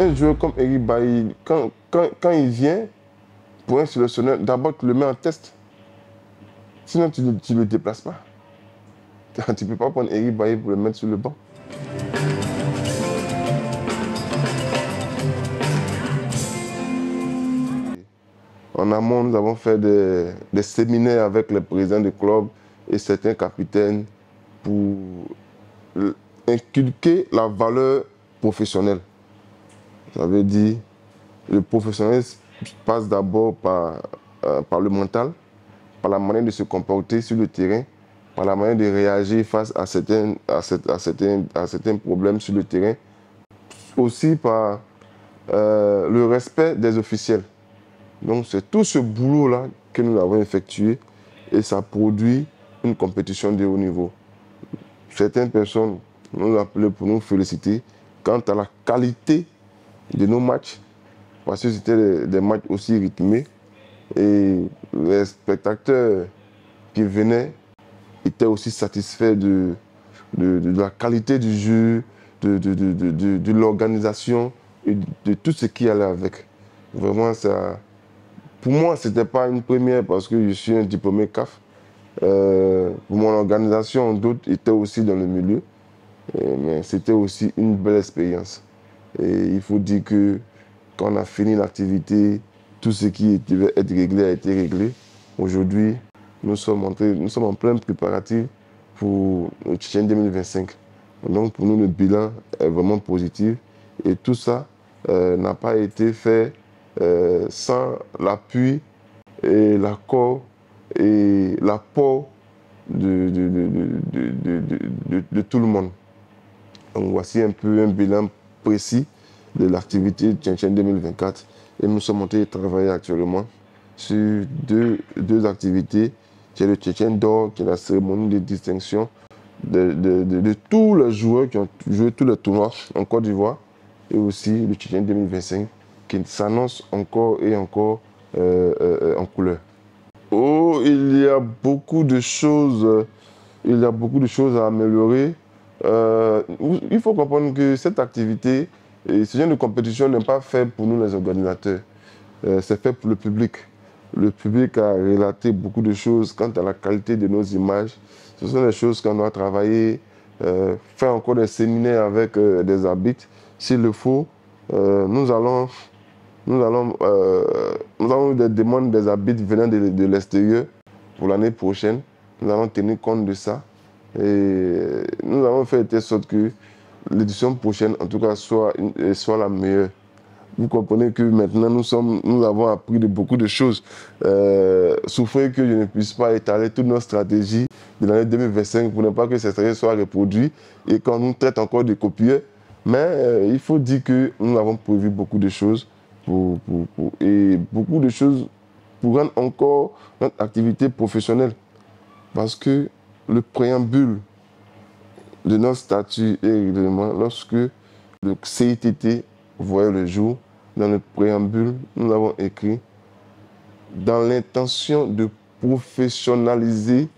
un joueur comme Eric Bailly, quand il vient pour un sélectionneur, d'abord tu le mets en test. Sinon, tu ne le déplaces pas. Tu ne peux pas prendre Eric Bailly pour le mettre sur le banc. En amont, nous avons fait des séminaires avec les présidents de club et certains capitaines pour inculquer la valeur professionnelle. Ça veut dire le professionnalisme passe d'abord par le mental, par la manière de se comporter sur le terrain, par la manière de réagir face à certains problèmes sur le terrain, aussi par le respect des officiels. Donc c'est tout ce boulot-là que nous avons effectué et ça produit une compétition de haut niveau. Certaines personnes nous appelaient pour nous féliciter quant à la qualité de nos matchs, parce que c'était des matchs aussi rythmés et les spectateurs qui venaient étaient aussi satisfaits de la qualité du jeu, de l'organisation et de tout ce qui allait avec. Vraiment, ça, pour moi, ce n'était pas une première parce que je suis un diplômé CAF. Pour mon organisation, d'autres étaient aussi dans le milieu, mais c'était aussi une belle expérience. Et il faut dire que quand on a fini l'activité, tout ce qui devait être réglé a été réglé. Aujourd'hui, nous sommes en plein préparatif pour le Tchétchène 2025. Donc pour nous, le bilan est vraiment positif. Et tout ça n'a pas été fait sans l'appui et l'accord et l'apport de tout le monde. Donc voici un peu un bilan précis de l'activité Tchétchène 2024. Et nous sommes en train de travailler actuellement sur deux activités. C'est le Tchétchène d'or, qui est la cérémonie de distinction de tous les joueurs qui ont joué tous les tournois en Côte d'Ivoire. Et aussi le Tchétchène 2025, qui s'annonce encore et encore en couleur. Oh, il y a beaucoup de choses à améliorer. Il faut comprendre que cette activité, et ce genre de compétition n'est pas fait pour nous les organisateurs. C'est fait pour le public. Le public a relaté beaucoup de choses quant à la qualité de nos images. Ce sont des choses qu'on doit travailler, faire encore des séminaires avec des arbitres. S'il le faut, nous allons des demandes des arbitres venant de l'extérieur pour l'année prochaine. Nous allons tenir compte de ça. Et nous allons faire de telle sorte que l'édition prochaine, en tout cas, soit la meilleure. Vous comprenez que maintenant, nous avons appris beaucoup de choses. Souffrez que je ne puisse pas étaler toutes nos stratégies de l'année 2025 pour ne pas que ces stratégies soient reproduites et qu'on nous traite encore de copieux. Mais il faut dire que nous avons prévu beaucoup de choses et beaucoup de choses pour rendre encore notre activité professionnelle. Parce que le préambule de notre statut et règlement, lorsque le CITT voyait le jour, dans le préambule, nous avons écrit dans l'intention de professionnaliser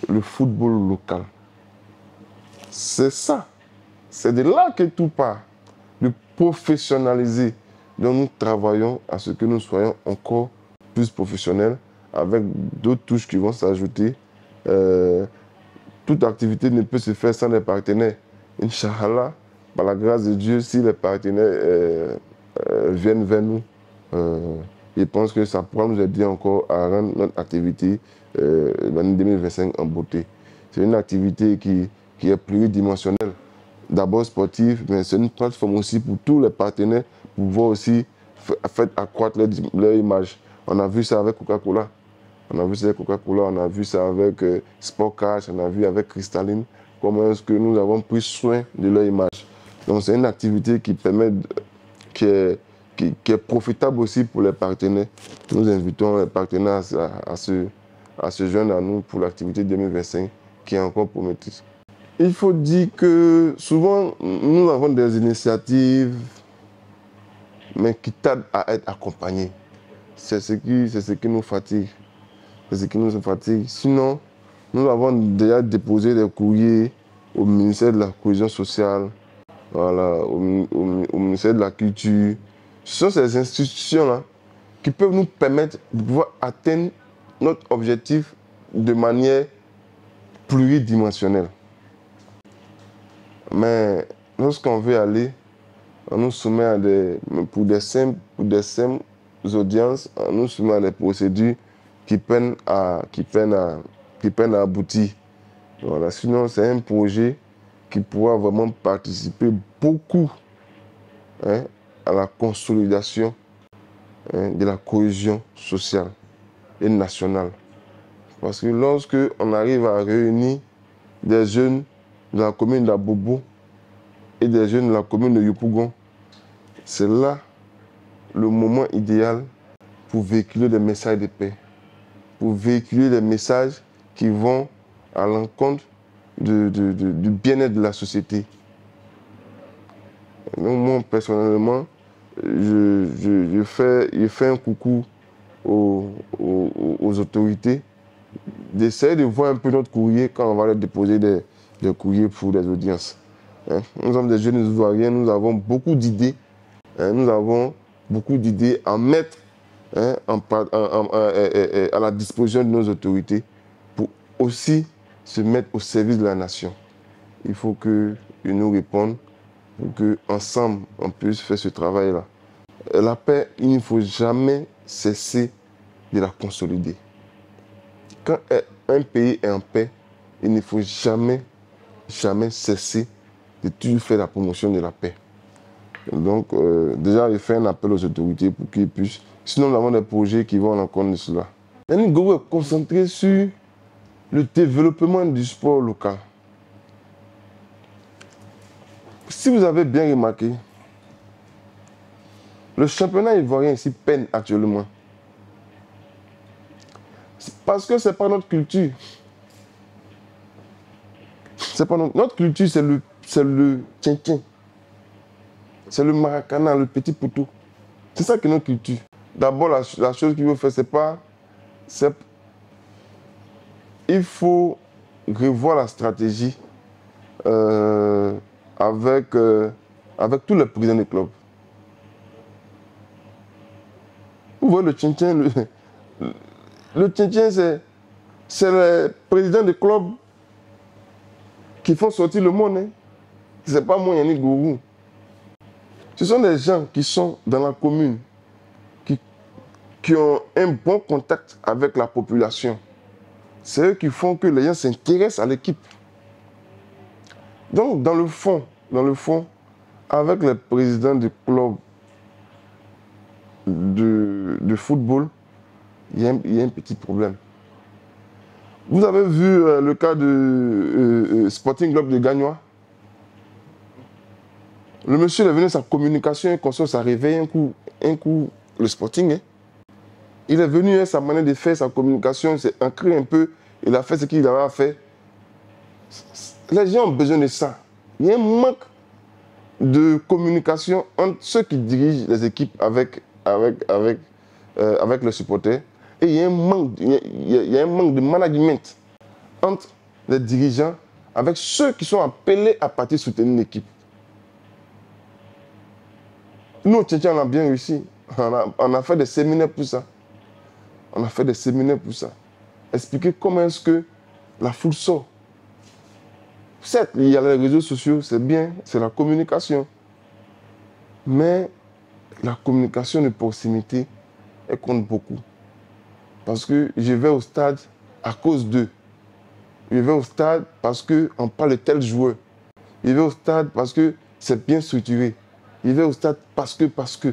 le football local. C'est ça. C'est de là que tout part. De professionnaliser. Donc nous travaillons à ce que nous soyons encore plus professionnels avec d'autres touches qui vont s'ajouter. Toute activité ne peut se faire sans les partenaires. Inch'Allah, par la grâce de Dieu, si les partenaires viennent vers nous, je pense que ça pourra nous aider encore à rendre notre activité l'année 2025 en beauté. C'est une activité qui est pluridimensionnelle, d'abord sportive, mais c'est une plateforme aussi pour tous les partenaires pour pouvoir aussi faire accroître leur image. On a vu ça avec Coca-Cola. On a vu ça avec Coca-Cola, on a vu ça avec Sport Cash, on a vu avec Cristalline, comment est-ce que nous avons pris soin de leur image. Donc c'est une activité qui permet, qui est profitable aussi pour les partenaires. Nous invitons les partenaires à se joindre à nous pour l'activité 2025 qui est encore prometteuse. Il faut dire que souvent nous avons des initiatives mais qui tardent à être accompagnées. C'est ce qui nous fatigue. C'est ce qui nous fatigue. Sinon, nous avons déjà déposé des courriers au ministère de la Cohésion sociale, voilà, au ministère de la Culture. Ce sont ces institutions-là qui peuvent nous permettre de pouvoir atteindre notre objectif de manière pluridimensionnelle. Mais lorsqu'on veut aller, on nous soumet à pour des simples audiences, on nous soumet à des procédures qui peinent à aboutir. Voilà. Sinon, c'est un projet qui pourra vraiment participer beaucoup, hein, à la consolidation, hein, de la cohésion sociale et nationale. Parce que lorsque on arrive à réunir des jeunes de la commune d'Abobo et des jeunes de la commune de Yopougon, c'est là le moment idéal pour véhiculer des messages de paix, pour véhiculer des messages qui vont à l'encontre du bien-être de la société. Donc moi, personnellement, je fais un coucou aux autorités d'essayer de voir un peu notre courrier quand on va leur déposer des courriers pour des audiences. Hein? Nous sommes des jeunes ivoiriens, nous avons beaucoup d'idées. Hein? Nous avons beaucoup d'idées à mettre, hein, à la disposition de nos autorités pour aussi se mettre au service de la nation. Il faut qu'ils nous répondent pour qu'ensemble, on puisse faire ce travail-là. La paix, il ne faut jamais cesser de la consolider. Quand un pays est en paix, il ne faut jamais cesser de toujours faire la promotion de la paix. Donc, déjà, je fais un appel aux autorités pour qu'ils puissent. Sinon, nous avons des projets qui vont en compte de cela. Yannick Goro est concentré sur le développement du sport local. Si vous avez bien remarqué, le championnat ivoirien ici peine actuellement. Parce que ce n'est pas notre culture. Notre culture, c'est le tien-tien. C'est le maracana, le petit poteau. C'est ça qui est notre culture. D'abord, la chose qu'il faut faire, il faut revoir la stratégie avec tous les présidents des clubs. Vous voyez le tien-tien, le tien-tien, c'est les présidents des clubs qui font sortir le monde. Hein. Ce n'est pas moi, Yannick Goro. Ce sont des gens qui sont dans la commune, qui ont un bon contact avec la population. C'est eux qui font que les gens s'intéressent à l'équipe. Donc, dans le fond, avec les présidents du club de football, il y a un petit problème. Vous avez vu le cas de Sporting Club de Gagnois. Le monsieur est venu, sa communication, ça réveille un coup le Sporting. Hein. Il est venu, sa manière de faire sa communication, c'est ancré un peu. Il a fait ce qu'il avait à faire. Les gens ont besoin de ça. Il y a un manque de communication entre ceux qui dirigent les équipes avec les supporters. Et il y a un manque de management entre les dirigeants avec ceux qui sont appelés à partir soutenir l'équipe. Nous, au Tchétchène, on a bien réussi. On a fait des séminaires pour ça. Expliquer comment est-ce que la foule sort. Certes, il y a les réseaux sociaux, c'est bien, c'est la communication. Mais la communication de proximité, elle compte beaucoup. Parce que je vais au stade à cause d'eux. Je vais au stade parce qu'on parle de tel joueur. Je vais au stade parce que c'est bien structuré. Je vais au stade parce que.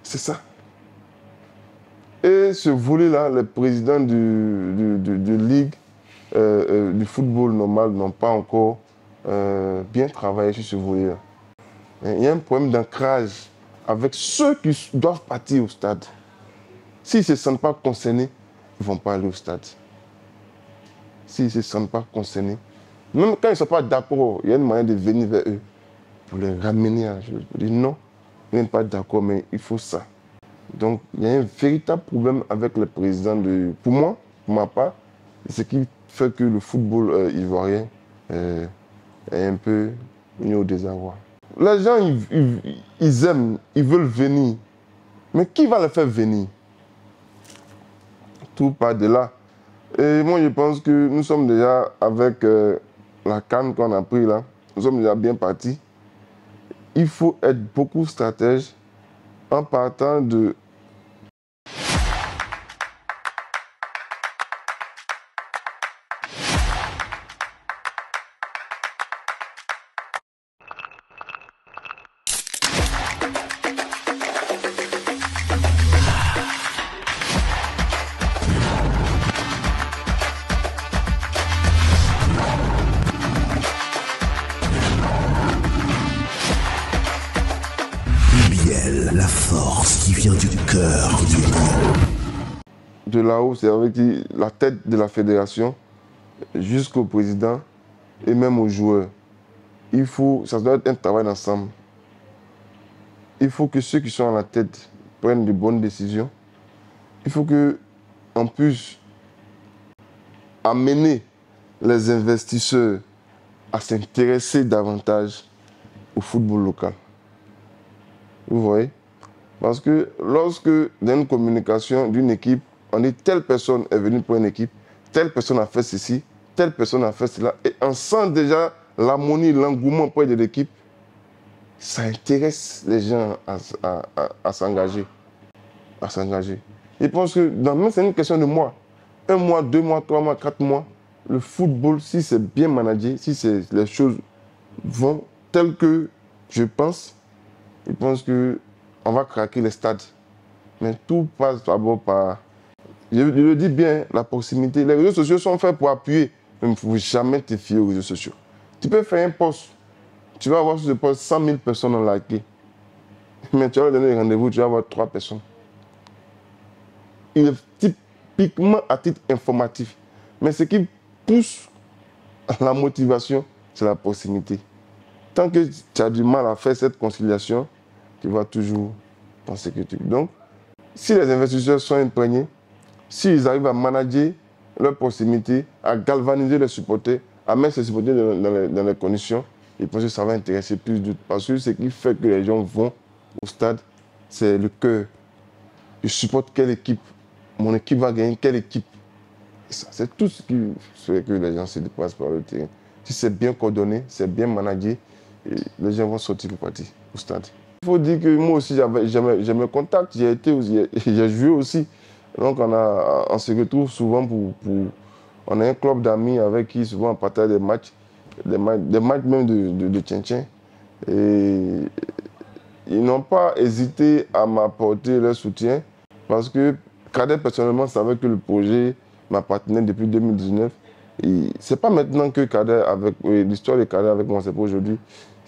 C'est ça. Et ce volet-là, les présidents de ligue du football normal n'ont pas encore bien travaillé sur ce volet-là. Il y a un problème d'ancrage avec ceux qui doivent partir au stade. S'ils ne se sentent pas concernés, ils ne vont pas aller au stade. S'ils ne se sentent pas concernés, même quand ils ne sont pas d'accord, il y a une manière de venir vers eux pour les ramener à jouer. Pour dire non, ils ne sont pas d'accord, mais il faut ça. Donc, il y a un véritable problème avec le président pour moi, pour ma part, ce qui fait que le football ivoirien est un peu mis au désarroi. Les gens, ils aiment, ils veulent venir. Mais qui va les faire venir? Tout part de là. Et moi, je pense que nous sommes déjà, avec la CAN qu'on a pris là, nous sommes déjà bien partis. Il faut être beaucoup stratège en partant de... La force qui vient du cœur de là-haut, c'est avec la tête de la fédération jusqu'au président et même aux joueurs. Ça doit être un travail d'ensemble. Il faut que ceux qui sont à la tête prennent de bonnes décisions. Il faut qu'on puisse amener les investisseurs à s'intéresser davantage au football local. Vous voyez? Parce que lorsque dans une communication d'une équipe, on dit telle personne est venue pour une équipe, telle personne a fait ceci, telle personne a fait cela, et on sent déjà l'harmonie, l'engouement près de l'équipe, ça intéresse les gens à s'engager. Ils pensent que c'est une question de mois. 1 mois, 2 mois, 3 mois, 4 mois. Le football, si c'est bien managé, si les choses vont telles que je pense, ils pensent qu'on va craquer les stades. Mais tout passe d'abord par, je le dis bien, la proximité. Les réseaux sociaux sont faits pour appuyer. Mais il ne faut jamais te fier aux réseaux sociaux. Tu peux faire un post. Tu vas avoir sur ce post 100 000 personnes ont liké. Mais tu vas leur donner un rendez-vous, tu vas avoir 3 personnes. Il est typiquement à titre informatif. Mais ce qui pousse à la motivation, c'est la proximité. Tant que tu as du mal à faire cette conciliation, tu vas toujours penser que tu... Donc, si les investisseurs sont imprégnés, s'ils arrivent à manager leur proximité, à galvaniser les supporters, à mettre ces supporters dans les conditions, je pense que ça va intéresser plus de... Parce que ce qui fait que les gens vont au stade, c'est le cœur. Je supporte quelle équipe. Mon équipe va gagner quelle équipe. C'est tout ce qui fait que les gens se déplacent par le terrain. Si c'est bien coordonné, c'est bien managé, les gens vont sortir pour partir au stade. Il faut dire que moi aussi, j'ai mes contacts, j'ai joué aussi. Donc on se retrouve souvent on a un club d'amis avec qui souvent on partage des matchs même de tchin-tchin. Et ils n'ont pas hésité à m'apporter leur soutien parce que Kader personnellement savait que le projet m'appartenait depuis 2019. C'est pas maintenant que Kader, avec l'histoire de Kader avec moi, c'est pas aujourd'hui.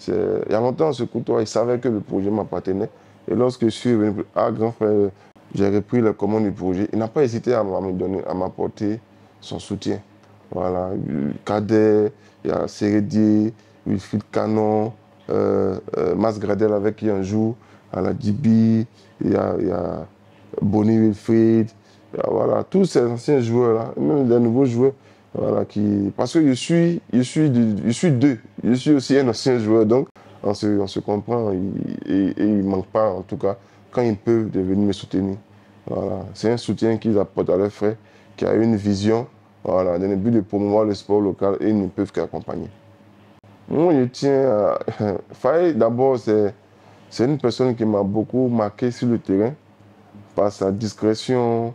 Il y a longtemps, on se côtoie, il savait que le projet m'appartenait. Et lorsque je suis venu à grand frère, j'ai repris la commande du projet. Il n'a pas hésité à m'apporter son soutien. Voilà, Kader, il y a Sérédier, Wilfried Canon, Mas Gradel avec qui on joue, à la DB, il y a Bonnie Wilfried, voilà, tous ces anciens joueurs-là, même des nouveaux joueurs, voilà, parce que je suis deux, je suis aussi un ancien joueur, donc on se comprend et il ne manque pas, en tout cas, quand ils peuvent de venir me soutenir. Voilà. C'est un soutien qu'ils apportent à leurs frères, qui a une vision, voilà, dans le but de promouvoir le sport local et ils ne peuvent qu'accompagner. Moi, je tiens à... Faye, d'abord, c'est une personne qui m'a beaucoup marqué sur le terrain par sa discrétion,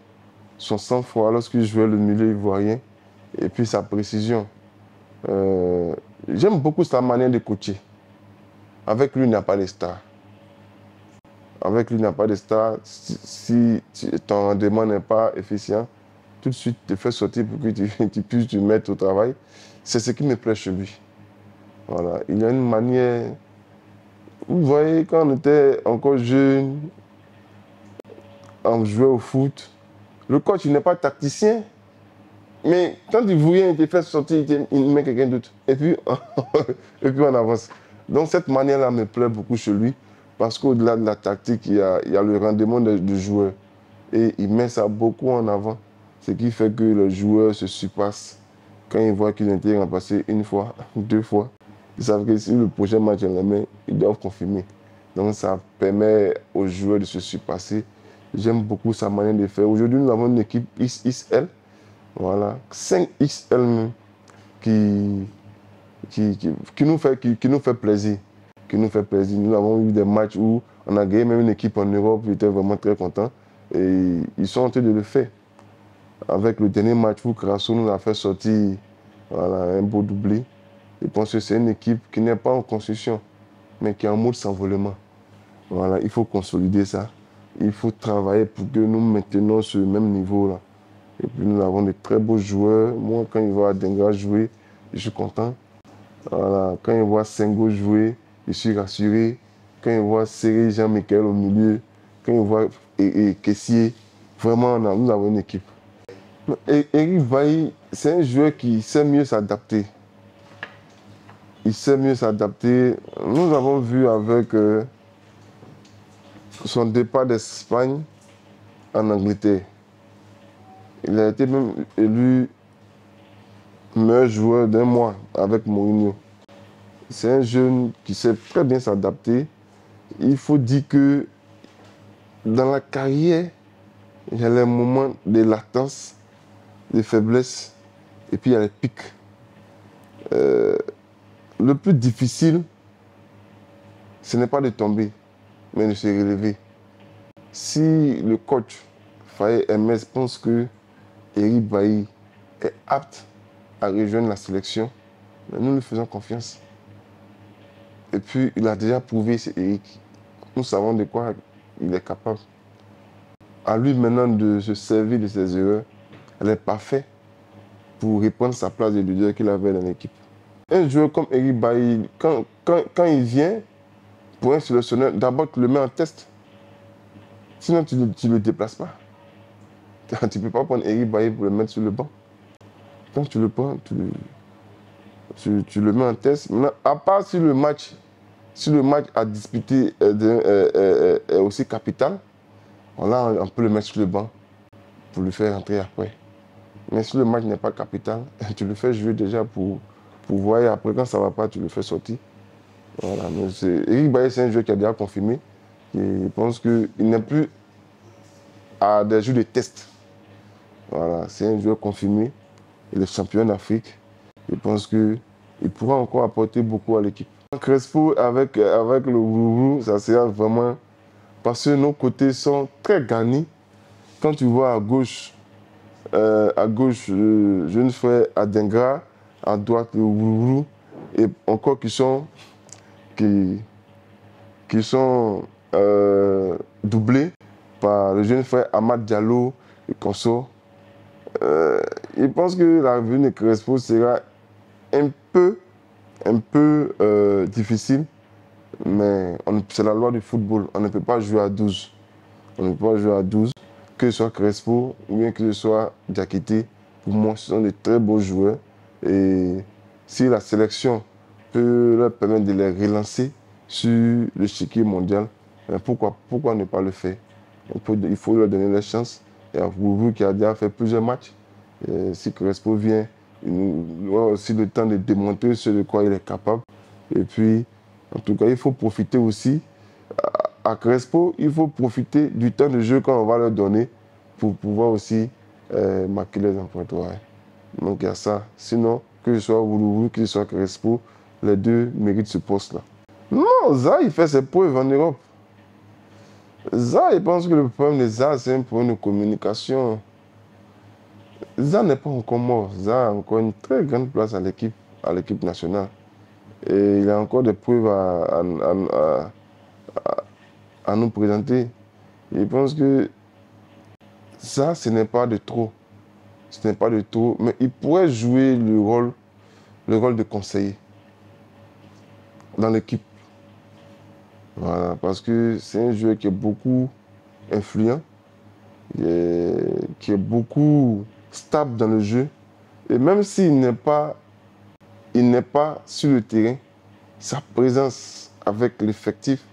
son sang-froid lorsqu'il jouait le milieu ivoirien et puis sa précision. J'aime beaucoup sa manière de coacher. Avec lui, il n'y a pas de star. Avec lui, il n'y a pas de star. Si ton rendement n'est pas efficient, tout de suite, te fait sortir pour que tu puisses te mettre au travail. C'est ce qui me plaît chez lui. Voilà. Il a une manière... Vous voyez, quand on était encore jeune, on jouait au foot, le coach, il n'est pas tacticien, mais quand il voulait, il te fait sortir, il met quelqu'un d'autre. Et puis, on avance. Donc cette manière-là me plaît beaucoup chez lui, parce qu'au-delà de la tactique, il y a le rendement du joueur. Et il met ça beaucoup en avant, ce qui fait que le joueur se surpasse quand il voit qu'il a été remplacé 1 fois, 2 fois. Ils savent que si le prochain match est en la main, ils doivent confirmer. Donc ça permet aux joueurs de se surpasser. J'aime beaucoup sa manière de faire. Aujourd'hui, nous avons une équipe XXL, voilà, 5XL même, qui nous fait plaisir. Qui nous fait plaisir. Nous avons eu des matchs où on a gagné même une équipe en Europe, ils étaient vraiment très contents. Et ils sont en train de le faire. Avec le dernier match où Crasso nous a fait sortir, voilà, un beau doublé. Je pense que c'est une équipe qui n'est pas en construction, mais qui est en mode s'envolement. Voilà, il faut consolider ça. Il faut travailler pour que nous maintenions ce même niveau-là. Et puis nous avons de très beaux joueurs. Moi, quand je vois Denga jouer, je suis content. Voilà, quand je vois Sengo jouer, je suis rassuré. Quand je vois Serré Jean-Michel au milieu, quand je vois Kessier, vraiment, nous avons une équipe. Eric Bailly, c'est un joueur qui sait mieux s'adapter. Il sait mieux s'adapter. Nous avons vu avec son départ d'Espagne en Angleterre. Il a été même élu meilleur joueur d'un mois avec Mourinho. C'est un jeune qui sait très bien s'adapter. Il faut dire que dans la carrière, il y a les moments de latence, de faiblesse, et puis il y a les pics. Le plus difficile, ce n'est pas de tomber, mais de se relever. Si le coach Faye MS pense que Eric Bailly est apte à rejoindre la sélection, nous lui faisons confiance. Et puis, il a déjà prouvé, c'est Eric. Nous savons de quoi il est capable. À lui maintenant de se servir de ses erreurs. Elle est parfaite pour reprendre sa place de leader qu'il avait dans l'équipe. Un joueur comme Eric Bailly, quand il vient pour un sélectionneur, d'abord tu le mets en test. Sinon, tu ne le déplaces pas. Tu ne peux pas prendre Eric Bailly pour le mettre sur le banc. Quand tu le prends, tu le mets en test. Maintenant, à part si le match à disputer est aussi capital, là, on peut le mettre sur le banc pour le faire rentrer après. Mais si le match n'est pas capital, tu le fais jouer déjà pour voir et après, quand ça ne va pas, tu le fais sortir. Voilà. Eric Bailly, c'est un joueur qui a déjà confirmé. Je pense qu'il n'est plus à des jeux de test. Voilà. C'est un joueur confirmé. Il est champion d'Afrique. Je pense qu'il pourra encore apporter beaucoup à l'équipe. Crespo avec le Wourourou, ça sera vraiment... Parce que nos côtés sont très garnis. Quand tu vois à gauche, le jeune frère Adengra, à droite le Wourourou, et encore qui sont doublés par le jeune frère Amad Diallo et consort. Je pense que la venue de Crespo sera un peu difficile, mais c'est la loi du football. On ne peut pas jouer à 12. On ne peut pas jouer à 12. Que ce soit Crespo ou bien que ce soit Diakité, pour moi, ce sont de très beaux joueurs. Et si la sélection peut leur permettre de les relancer sur l'échiquier mondial, pourquoi ne pas le faire? Il faut leur donner la chance. Et à vous qui a déjà fait plusieurs matchs, si Crespo vient, il aura aussi le temps de démontrer ce de quoi il est capable. Et puis, en tout cas, il faut profiter aussi. À Crespo, il faut profiter du temps de jeu qu'on va leur donner pour pouvoir aussi marquer les emplois. Donc il y a ça. Sinon, que ce soit Wourourou, que ce soit Crespo, les deux méritent ce poste-là. Non, Za, il fait ses preuves en Europe. Za, je pense que le problème de Za, c'est un problème de communication. Za n'est pas encore mort. Za a encore une très grande place à l'équipe nationale. Et il a encore des preuves à nous présenter. Je pense que ça, ce n'est pas de trop. Ce n'est pas de trop, mais il pourrait jouer le rôle de conseiller dans l'équipe. Voilà, parce que c'est un joueur qui est beaucoup influent, qui est beaucoup stable dans le jeu. Et même s'il n'est pas sur le terrain, sa présence avec l'effectif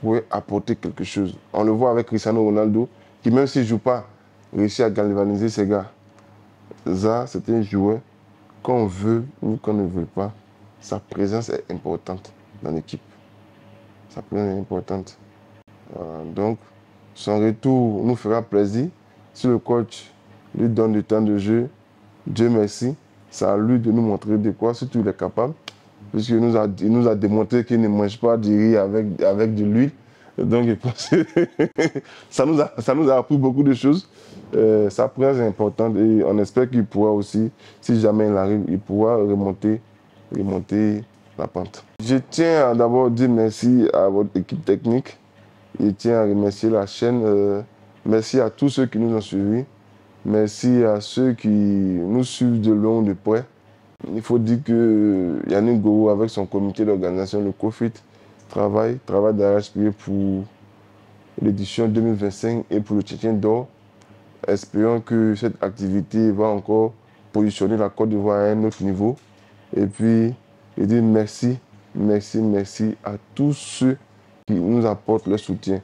pourrait apporter quelque chose. On le voit avec Cristiano Ronaldo, qui même s'il ne joue pas, réussit à galvaniser ses gars. Ça, c'est un joueur qu'on veut ou qu'on ne veut pas. sa présence est importante dans l'équipe. Sa présence est importante. Donc, son retour nous fera plaisir. Si le coach lui donne du temps de jeu, Dieu merci, c'est à lui de nous montrer de quoi, surtout il est capable, puisqu'il nous a démontré qu'il ne mange pas du riz avec de l'huile. Donc, je pense que ça nous a appris beaucoup de choses. Sa présence est importante et on espère qu'il pourra aussi, si jamais il arrive, il pourra remonter la pente. Je tiens à d'abord dire merci à votre équipe technique. Je tiens à remercier la chaîne. Merci à tous ceux qui nous ont suivis. Merci à ceux qui nous suivent de loin ou de près. Il faut dire que Yannick Goro, avec son comité d'organisation, le COFIT, travaille d'arrache-pied pour l'édition 2025 et pour le Tchétchène d'or. Espérons que cette activité va encore positionner la Côte d'Ivoire à un autre niveau. Et puis, je dis merci à tous ceux qui nous apportent leur soutien.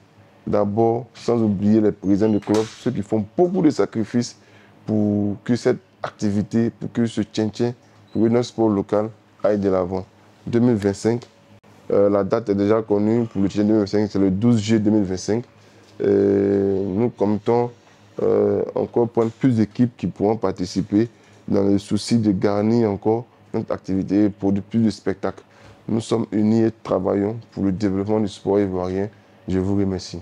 D'abord, sans oublier les présidents de club, ceux qui font beaucoup de sacrifices pour que cette activité, pour que ce Tchétchène, pour que notre sport local aille de l'avant. 2025, la date est déjà connue pour le Tchétchène 2025, c'est le 12 juillet 2025. Nous comptons encore prendre plus d'équipes qui pourront participer dans le souci de garnir encore notre activité et produire plus de spectacles. Nous sommes unis et travaillons pour le développement du sport ivoirien. Je vous remercie.